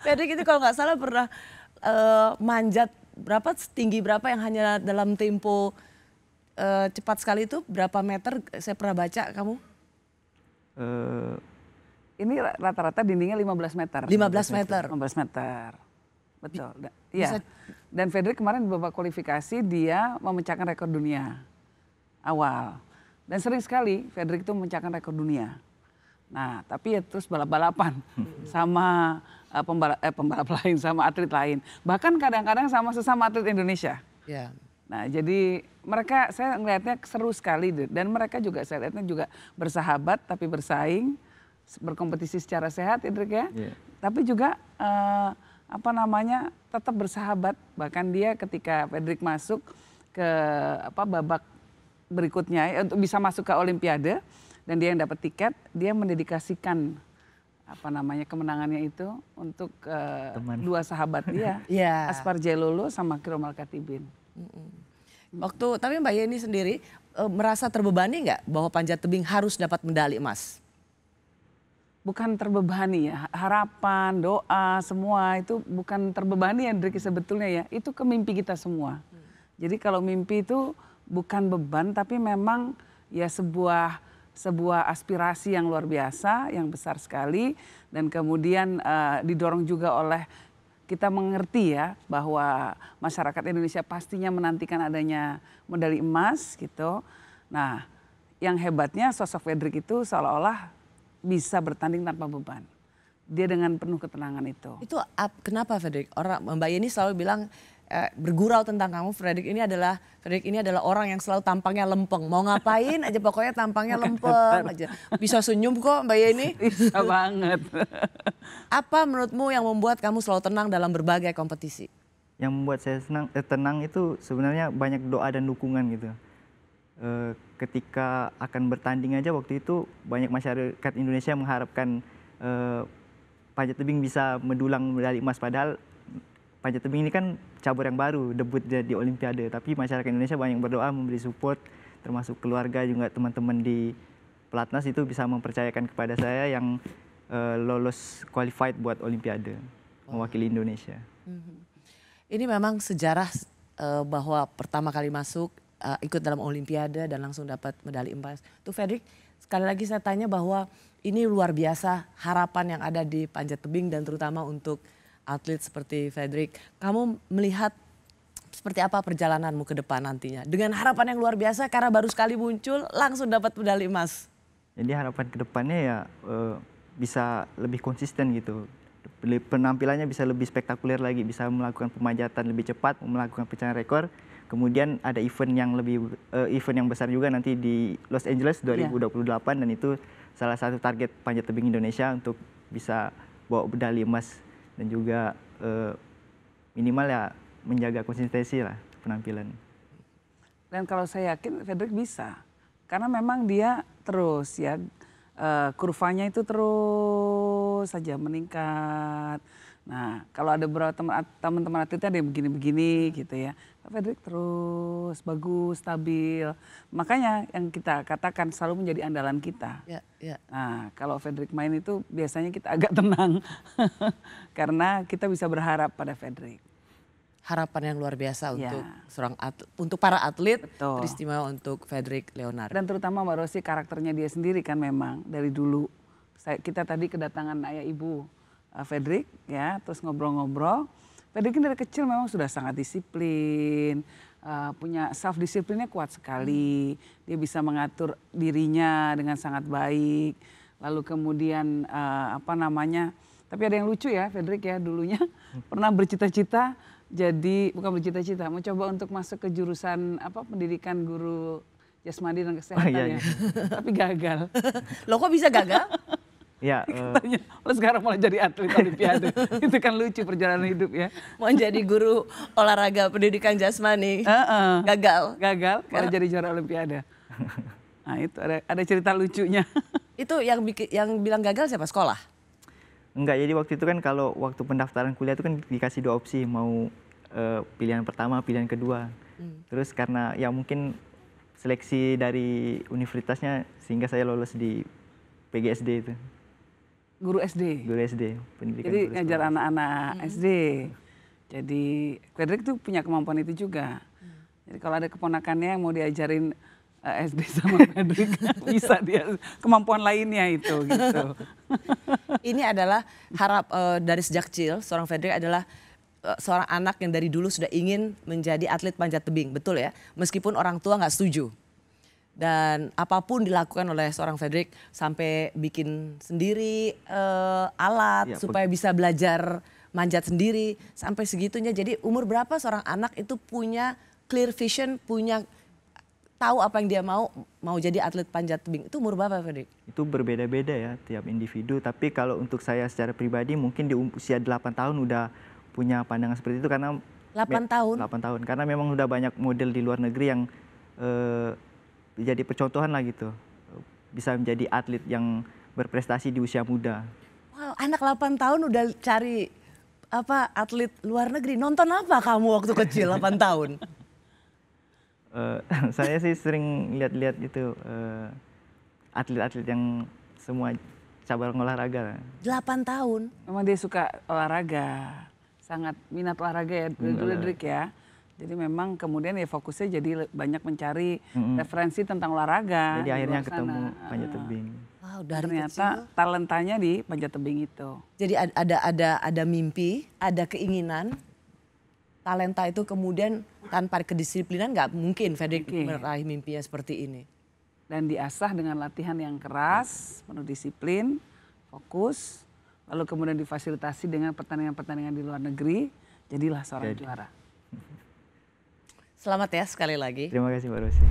Fredrik itu kalau nggak salah pernah manjat berapa, tinggi berapa yang hanya dalam tempo cepat sekali itu berapa meter, saya pernah baca kamu? Ini rata-rata dindingnya 15 meter. 15 meter. 15 meter. Betul. Iya. Dan Fredrik kemarin di babak kualifikasi dia memecahkan rekor dunia awal. Dan sering sekali Fredrik itu memecahkan rekor dunia. Nah, tapi ya terus balap-balapan sama pembalap lain, sama atlet lain. Bahkan kadang-kadang sama sesama atlet Indonesia. Ya. Nah, jadi mereka, saya ngelihatnya seru sekali. Dan mereka juga, saya lihatnya juga bersahabat tapi bersaing. Berkompetisi secara sehat, Fredrik ya. Yeah. Tapi juga tetap bersahabat. Bahkan dia ketika Fredrik masuk ke babak berikutnya untuk bisa masuk ke Olimpiade dan dia yang dapat tiket, dia mendedikasikan kemenangannya itu untuk dua sahabat dia, Aspar Jailolo sama Kiromal Katibin. Tapi Mbak Yeni sendiri merasa terbebani nggak bahwa panjat tebing harus dapat medali emas? Bukan terbebani ya, harapan, doa, semua itu bukan terbebani ya Driki sebetulnya ya, itu ke mimpi kita semua. Jadi kalau mimpi itu bukan beban tapi memang ya sebuah aspirasi yang luar biasa, yang besar sekali dan kemudian didorong juga oleh kita mengerti ya bahwa masyarakat Indonesia pastinya menantikan adanya medali emas gitu. Nah, yang hebatnya sosok Fredrik itu seolah-olah bisa bertanding tanpa beban. Dia dengan penuh ketenangan itu. Itu kenapa Fredrik? Mbak Yeni selalu bilang bergurau tentang kamu, Fredrik ini adalah orang yang selalu tampangnya lempeng. Mau ngapain aja pokoknya tampangnya lempeng aja. Bisa senyum kok Mbak Yeni. Bisa banget. Apa menurutmu yang membuat kamu selalu tenang dalam berbagai kompetisi? Yang membuat saya tenang itu sebenarnya banyak doa dan dukungan gitu. Ketika akan bertanding aja waktu itu banyak masyarakat Indonesia mengharapkan panjat tebing bisa mendulang medali emas, padahal panjat tebing ini kan cabur yang baru, debut di Olimpiade, tapi masyarakat Indonesia banyak berdoa, memberi support, termasuk keluarga juga teman-teman di pelatnas itu bisa mempercayakan kepada saya yang lolos qualified buat Olimpiade, mewakili Indonesia. Ini memang sejarah bahwa pertama kali masuk ikut dalam Olimpiade dan langsung dapat medali emas. Tuh Fredrik, sekali lagi saya tanya bahwa ini luar biasa harapan yang ada di panjat tebing dan terutama untuk atlet seperti Fredrik. Kamu melihat seperti apa perjalananmu ke depan nantinya? Dengan harapan yang luar biasa karena baru sekali muncul langsung dapat medali emas. Jadi harapan ke depannya ya bisa lebih konsisten gitu. Penampilannya bisa lebih spektakuler lagi, bisa melakukan pemanjatan lebih cepat, melakukan pecahan rekor. Kemudian ada event yang besar juga nanti di Los Angeles 2028 dan itu salah satu target panjat tebing Indonesia untuk bisa bawa medali emas dan juga minimal ya menjaga konsistensi lah penampilan. Dan kalau saya yakin Fredrik bisa karena memang dia terus ya kurvanya itu terus saja meningkat. Nah, kalau ada beberapa teman-teman atletnya ada yang begini-begini gitu ya. Fredrik terus bagus, stabil. Makanya yang kita katakan selalu menjadi andalan kita. Nah, kalau Fredrik main itu biasanya kita agak tenang. Karena kita bisa berharap pada Fredrik. Harapan yang luar biasa untuk untuk para atlet, betul. Teristimewa untuk Fredrik Leonard. Dan terutama Mbak Rosi karakternya dia sendiri kan memang dari dulu. Kita tadi kedatangan ayah ibu Fredrik ya, terus ngobrol-ngobrol. Fredrik dari kecil memang sudah sangat disiplin, punya self disiplinnya kuat sekali. Dia bisa mengatur dirinya dengan sangat baik. Lalu kemudian tapi ada yang lucu ya Fredrik ya dulunya pernah bercita-cita bukan bercita-cita, mencoba untuk masuk ke jurusan pendidikan guru jasmani dan kesehatan ya. Tapi gagal. Loh kok bisa gagal? Ya, katanya, lo sekarang malah jadi atlet Olimpiade. Itu kan lucu perjalanan hidup ya. Mau jadi guru olahraga pendidikan jasmani, gagal malah jadi juara Olimpiade. Nah itu ada cerita lucunya. Itu yang bilang gagal siapa? Sekolah? Enggak, jadi waktu itu kan kalau waktu pendaftaran kuliah itu kan dikasih 2 opsi, mau pilihan pertama, pilihan kedua. Terus karena ya mungkin seleksi dari universitasnya sehingga saya lolos di PGSD itu. Guru SD. Guru SD, pendidikan Jadi guru ngajar sekolah. anak-anak SD. Jadi Fredrik tuh punya kemampuan itu juga. Jadi kalau ada keponakannya yang mau diajarin SD sama Fredrik, bisa dia kemampuan lainnya itu gitu. Ini adalah dari sejak kecil seorang Fredrik adalah seorang anak yang dari dulu sudah ingin menjadi atlet panjat tebing, betul ya? Meskipun orang tua nggak setuju. Dan apapun dilakukan oleh seorang Fredrik sampai bikin sendiri alat Ya, supaya bisa belajar manjat sendiri sampai segitunya. Jadi umur berapa seorang anak itu punya clear vision, punya tahu apa yang dia mau jadi atlet panjat tebing. Itu umur berapa Fredrik? Itu berbeda-beda ya tiap individu, tapi kalau untuk saya secara pribadi mungkin di usia 8 tahun udah punya pandangan seperti itu karena 8 tahun? 8 tahun, karena memang udah banyak model di luar negeri yang jadi percontohan lah gitu. Bisa menjadi atlet yang berprestasi di usia muda. Wow, anak 8 tahun udah cari atlet luar negeri. Nonton apa kamu waktu kecil 8 tahun? Saya sih sering lihat-lihat itu atlet-atlet yang semua cabang olahraga. 8 tahun? Memang dia suka olahraga, sangat minat olahraga ya Fredrik ya. Jadi memang kemudian ya fokusnya jadi banyak mencari referensi tentang olahraga. Jadi di akhirnya luar sana. ketemu panjat tebing. Wow, dari Ternyata kecil. talentanya di panjat tebing itu. Jadi ada mimpi, ada keinginan. Talenta itu kemudian tanpa kedisiplinan nggak mungkin Fredrik meraih mimpinya seperti ini. Dan diasah dengan latihan yang keras, penuh disiplin, fokus. Lalu kemudian difasilitasi dengan pertandingan-pertandingan di luar negeri. Jadilah seorang juara. Selamat ya sekali lagi. Terima kasih Mbak Rosi.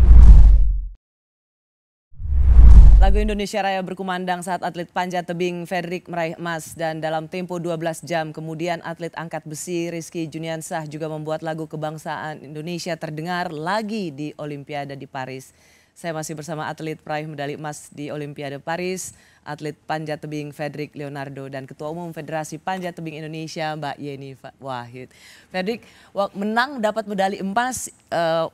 Lagu Indonesia Raya berkumandang saat atlet panjat tebing Fredrik meraih emas dan dalam tempo 12 jam kemudian atlet angkat besi Rizky Juniansah juga membuat lagu kebangsaan Indonesia terdengar lagi di Olimpiade di Paris. Saya masih bersama atlet peraih medali emas di Olimpiade Paris, atlet panjat tebing Fredrik Leonardo dan Ketua Umum Federasi Panjat Tebing Indonesia Mbak Yeni Wahid. Fredrik menang dapat medali emas,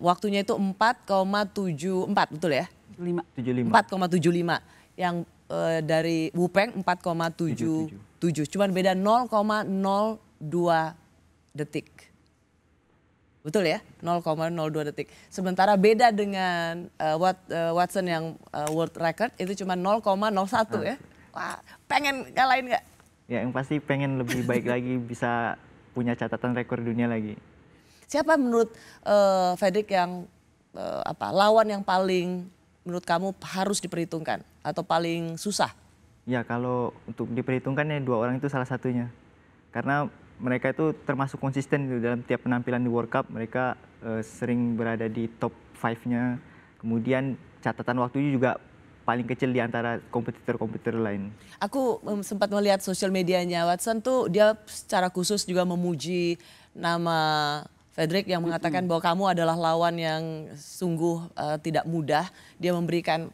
waktunya itu 4,74 betul ya? 4,75. Yang dari Wupeng 4,77. Cuman beda 0,02 detik. Betul ya? 0,02 detik. Sementara beda dengan Watson yang world record itu cuma 0,01 ya. Wah, pengen ngalahin nggak? Ya yang pasti pengen lebih baik lagi, bisa punya catatan rekor dunia lagi. Siapa menurut Fredrik yang lawan yang paling menurut kamu harus diperhitungkan atau paling susah? Ya kalau untuk diperhitungkan ya 2 orang itu salah satunya. Karena mereka itu termasuk konsisten gitu dalam tiap penampilan di World Cup. Mereka sering berada di top 5-nya. Kemudian catatan waktunya juga paling kecil di antara kompetitor-kompetitor lain. Aku sempat melihat sosial medianya Watson tuh, dia secara khusus juga memuji nama Fredrik yang mengatakan bahwa kamu adalah lawan yang sungguh tidak mudah. Dia memberikan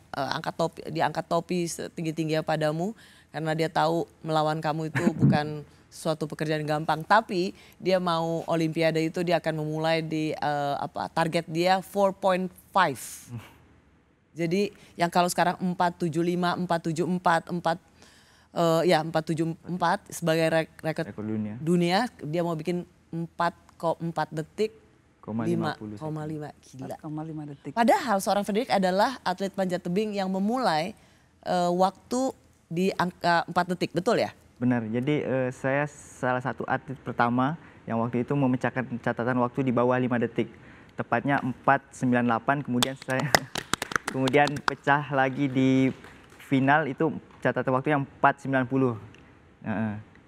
diangkat topi setinggi-tingginya padamu karena dia tahu melawan kamu itu bukan suatu pekerjaan gampang. Tapi dia mau Olimpiade itu dia akan memulai di target dia 4.5. Jadi yang kalau sekarang 475, 474, 474 sebagai rekor dunia, dia mau bikin 4,4 detik 5,5 gila. 4,5 detik. Padahal seorang Fredrik adalah atlet panjat tebing yang memulai waktu di angka 4 detik, betul ya? Benar, jadi saya salah satu atlet pertama yang waktu itu memecahkan catatan waktu di bawah 5 detik. Tepatnya 4.98, kemudian pecah lagi di final itu catatan waktu yang 4.90.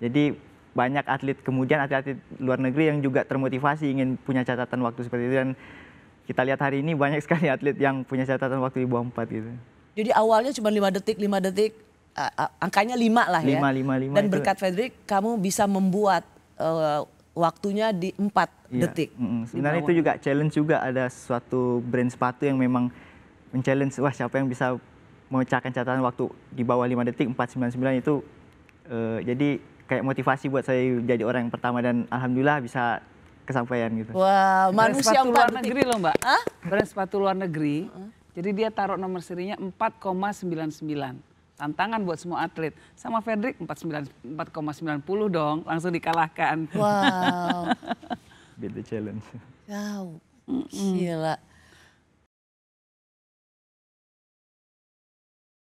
Jadi banyak atlet kemudian atlet luar negeri yang juga termotivasi ingin punya catatan waktu seperti itu, dan kita lihat hari ini banyak sekali atlet yang punya catatan waktu di bawah 4 gitu. Jadi awalnya cuma 5 detik, angkanya 5 lah ya. 5 dan berkat Fredrik kamu bisa membuat waktunya di 4 detik. Sebenarnya itu juga challenge juga, ada suatu brand sepatu yang memang men-challenge, wah siapa yang bisa memecahkan catatan waktu di bawah 5 detik 4.99 itu jadi kayak motivasi buat saya jadi orang yang pertama, dan alhamdulillah bisa kesampaian gitu. Wah, manusia sepatu luar negeri loh Mbak. Brand sepatu luar negeri. Jadi dia taruh nomor serinya 4,99. Tantangan buat semua atlet. Sama Fredrik 4,90 dong, langsung dikalahkan. Wow. Beat the challenge. Wow. Gila.